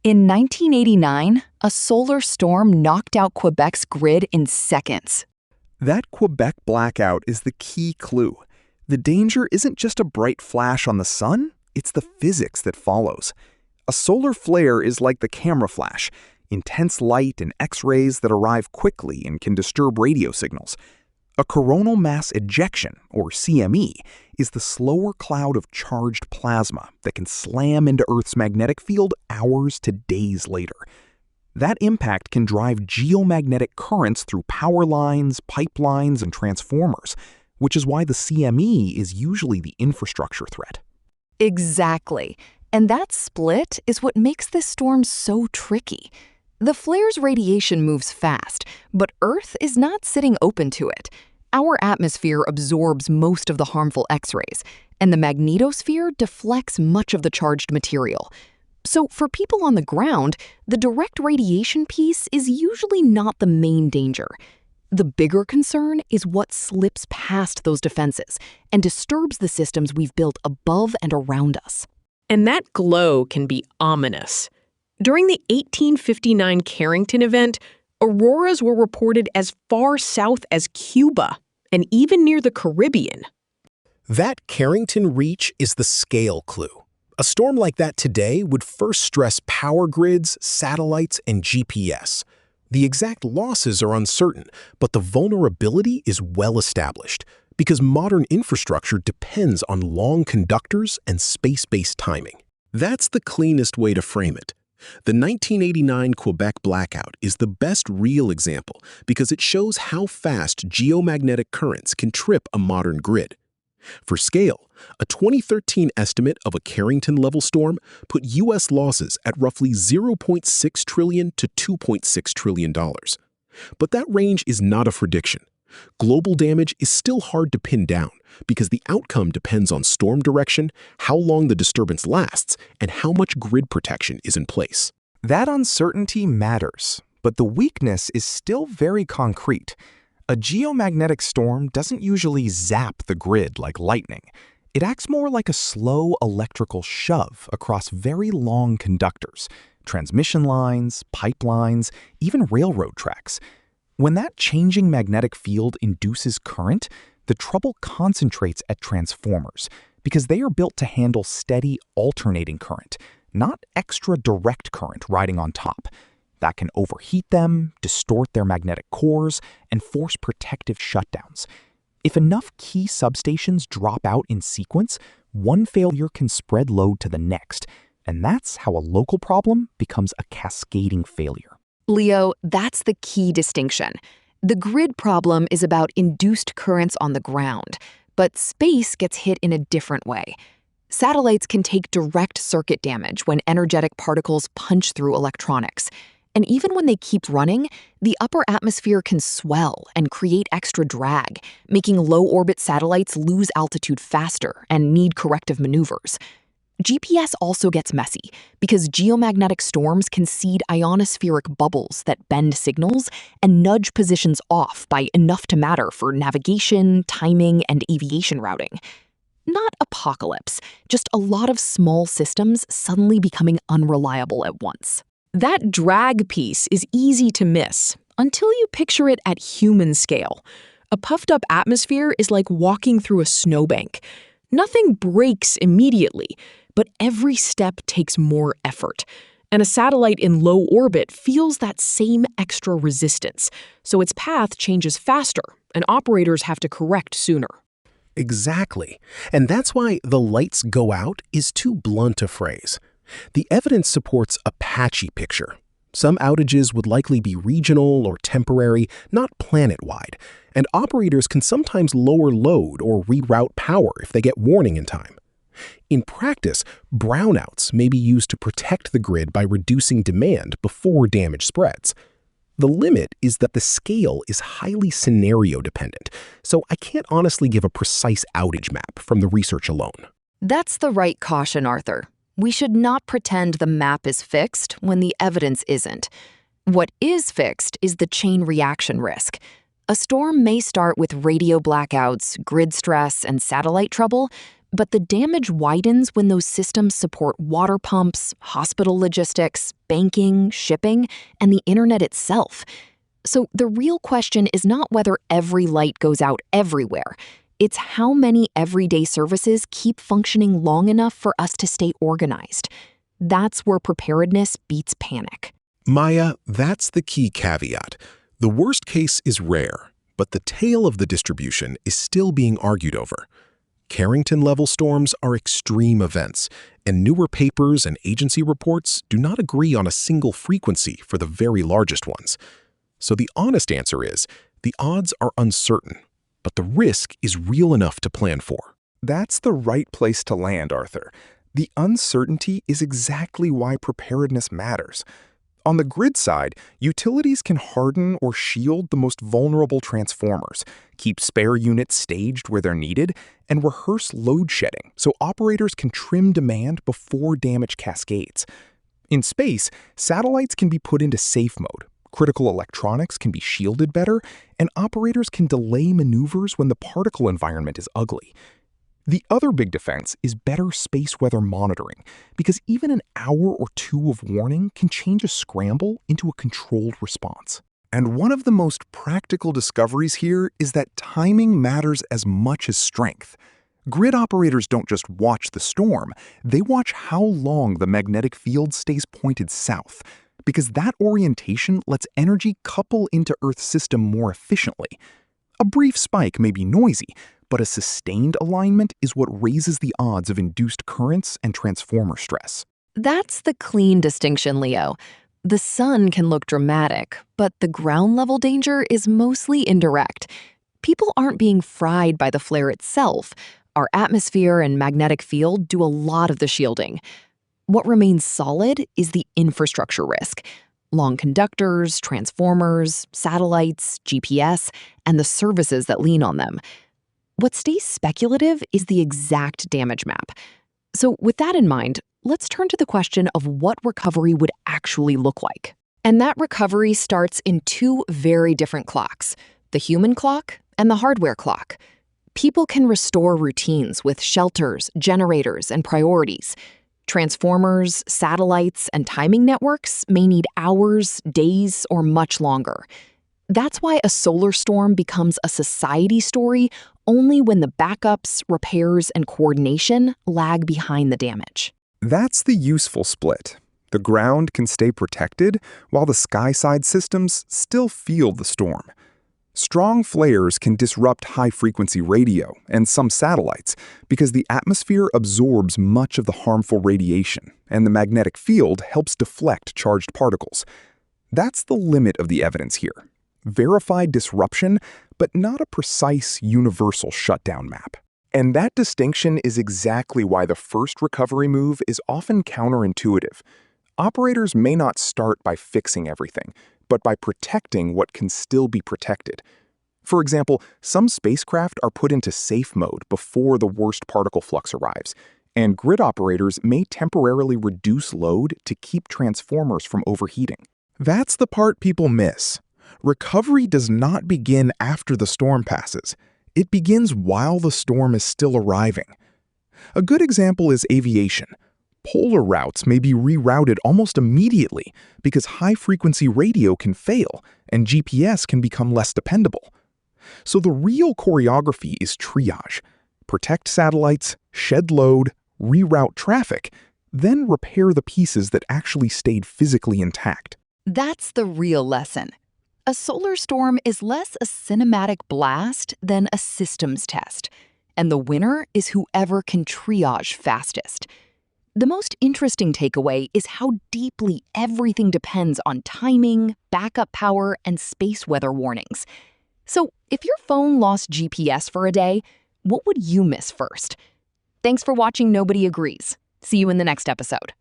In 1989, a solar storm knocked out Quebec's grid in seconds. That Quebec blackout is the key clue. The danger isn't just a bright flash on the sun, it's the physics that follows. A solar flare is like the camera flash, intense light and X-rays that arrive quickly and can disturb radio signals. A coronal mass ejection, or CME, is the slower cloud of charged plasma that can slam into Earth's magnetic field hours to days later. That impact can drive geomagnetic currents through power lines, pipelines, and transformers, which is why the CME is usually the infrastructure threat. Exactly. And that split is what makes this storm so tricky. The flare's radiation moves fast, but Earth is not sitting open to it. Our atmosphere absorbs most of the harmful X-rays, and the magnetosphere deflects much of the charged material. So for people on the ground, the direct radiation piece is usually not the main danger. The bigger concern is what slips past those defenses and disturbs the systems we've built above and around us. And that glow can be ominous. During the 1859 Carrington event, auroras were reported as far south as Cuba and even near the Caribbean. That Carrington reach is the scale clue. A storm like that today would first stress power grids, satellites, and GPS. The exact losses are uncertain, but the vulnerability is well established because modern infrastructure depends on long conductors and space-based timing. That's the cleanest way to frame it. The 1989 Quebec blackout is the best real example because it shows how fast geomagnetic currents can trip a modern grid. For scale, a 2013 estimate of a Carrington-level storm put U.S. losses at roughly $0.6 trillion to $2.6 trillion. But that range is not a prediction. Global damage is still hard to pin down because the outcome depends on storm direction, how long the disturbance lasts, and how much grid protection is in place. That uncertainty matters, but the weakness is still very concrete. A geomagnetic storm doesn't usually zap the grid like lightning. It acts more like a slow electrical shove across very long conductors, transmission lines, pipelines, even railroad tracks. When that changing magnetic field induces current, the trouble concentrates at transformers because they are built to handle steady alternating current, not extra direct current riding on top. That can overheat them, distort their magnetic cores, and force protective shutdowns. If enough key substations drop out in sequence, one failure can spread load to the next, and that's how a local problem becomes a cascading failure. Leo, that's the key distinction. The grid problem is about induced currents on the ground, but space gets hit in a different way. Satellites can take direct circuit damage when energetic particles punch through electronics. And even when they keep running, the upper atmosphere can swell and create extra drag, making low-orbit satellites lose altitude faster and need corrective maneuvers. GPS also gets messy because geomagnetic storms can seed ionospheric bubbles that bend signals and nudge positions off by enough to matter for navigation, timing, and aviation routing. Not apocalypse, just a lot of small systems suddenly becoming unreliable at once. That drag piece is easy to miss until you picture it at human scale. A puffed-up atmosphere is like walking through a snowbank. Nothing breaks immediately, but every step takes more effort. And a satellite in low orbit feels that same extra resistance, so its path changes faster, and operators have to correct sooner. Exactly. And that's why the lights go out is too blunt a phrase. The evidence supports a patchy picture. Some outages would likely be regional or temporary, not planet-wide, and operators can sometimes lower load or reroute power if they get warning in time. In practice, brownouts may be used to protect the grid by reducing demand before damage spreads. The limit is that the scale is highly scenario-dependent, so I can't honestly give a precise outage map from the research alone. That's the right caution, Arthur. We should not pretend the map is fixed when the evidence isn't. What is fixed is the chain reaction risk. A storm may start with radio blackouts, grid stress, and satellite trouble, But the damage widens when those systems support water pumps, hospital logistics, banking, shipping, and the internet itself. So the real question is not whether every light goes out everywhere. It's how many everyday services keep functioning long enough for us to stay organized. That's where preparedness beats panic. Maya, that's the key caveat. The worst case is rare, but the tail of the distribution is still being argued over. Carrington-level storms are extreme events, and newer papers and agency reports do not agree on a single frequency for the very largest ones. So the honest answer is, the odds are uncertain, but the risk is real enough to plan for. That's the right place to land, Arthur. The uncertainty is exactly why preparedness matters. On the grid side, utilities can harden or shield the most vulnerable transformers, keep spare units staged where they're needed, and rehearse load shedding so operators can trim demand before damage cascades. In space, satellites can be put into safe mode, critical electronics can be shielded better, and operators can delay maneuvers when the particle environment is ugly. The other big defense is better space weather monitoring, because even an hour or two of warning can change a scramble into a controlled response. And one of the most practical discoveries here is that timing matters as much as strength. Grid operators don't just watch the storm, they watch how long the magnetic field stays pointed south, because that orientation lets energy couple into Earth's system more efficiently. A brief spike may be noisy, but a sustained alignment is what raises the odds of induced currents and transformer stress. That's the clean distinction, Leo. The sun can look dramatic, but the ground-level danger is mostly indirect. People aren't being fried by the flare itself. Our atmosphere and magnetic field do a lot of the shielding. What remains solid is the infrastructure risk. Long conductors, transformers, satellites, GPS, and the services that lean on them. What stays speculative is the exact damage map. So with that in mind, let's turn to the question of what recovery would actually look like. And that recovery starts in two very different clocks, the human clock and the hardware clock. People can restore routines with shelters, generators, and priorities. Transformers, satellites, and timing networks may need hours, days, or much longer. That's why a solar storm becomes a society story only when the backups, repairs, and coordination lag behind the damage. That's the useful split. The ground can stay protected while the sky-side systems still field the storm. Strong flares can disrupt high-frequency radio and some satellites because the atmosphere absorbs much of the harmful radiation, and the magnetic field helps deflect charged particles. That's the limit of the evidence here. Verified disruption, but not a precise universal shutdown map. And that distinction is exactly why the first recovery move is often counterintuitive. Operators may not start by fixing everything, but by protecting what can still be protected. For example, some spacecraft are put into safe mode before the worst particle flux arrives, and grid operators may temporarily reduce load to keep transformers from overheating. That's the part people miss. Recovery does not begin after the storm passes. It begins while the storm is still arriving. A good example is aviation. Polar routes may be rerouted almost immediately because high-frequency radio can fail and GPS can become less dependable. So the real choreography is triage. Protect satellites, shed load, reroute traffic, then repair the pieces that actually stayed physically intact. That's the real lesson. A solar storm is less a cinematic blast than a systems test, and the winner is whoever can triage fastest. The most interesting takeaway is how deeply everything depends on timing, backup power, and space weather warnings. So, if your phone lost GPS for a day, what would you miss first? Thanks for watching Nobody Agrees. See you in the next episode.